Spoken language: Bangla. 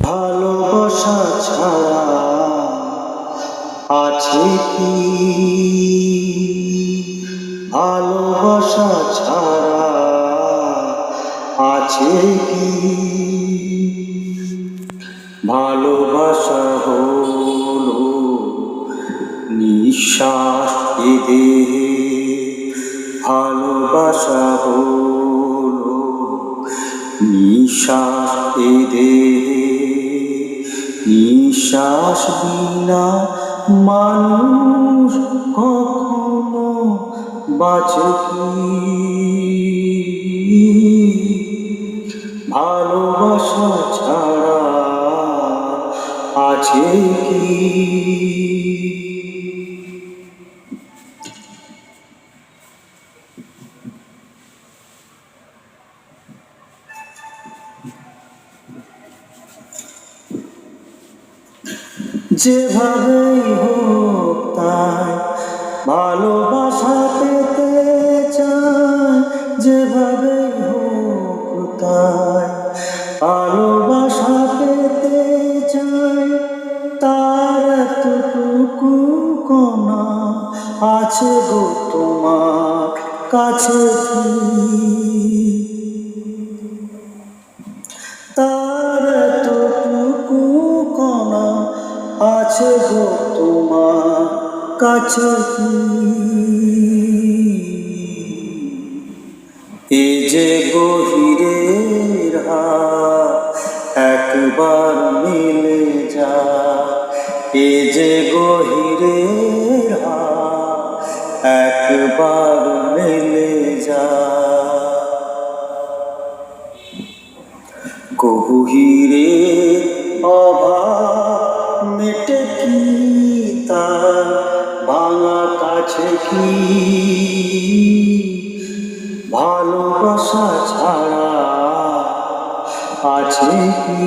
ভালোবাসা ছাড়া আছে কি? ভালোবাসা ছাড়া আছে কি? ভালোবাসা হলো নিঃশ্বাস এ দেহে, ভালোবাসা হলো নিঃশ্বাস এ দেহে। নিঃশ্বাস বিনা মানুষ কখনো বাঁচে কি? ভালোবাসা ছাড়া আছে কি? যেভাবেই হোক তাই ভালোবাসা পেতে চাই, যেভাবেই হোক তাই ভালোবাসা পেতে চাই। তার এতটুকু কণা আছে গো তোমার কাছে কি? তার এতটুকু কণা আছে গো তোমার কাছে কি? এ যে গভীরের হাত একবার মিলে যা, এ যে গভীরের হাত একবার মিলে যা। গভীরে অভাব মেটে কি তার ভাঙা কাছে কি? ভালোবাসা ছাড়া আছে কি?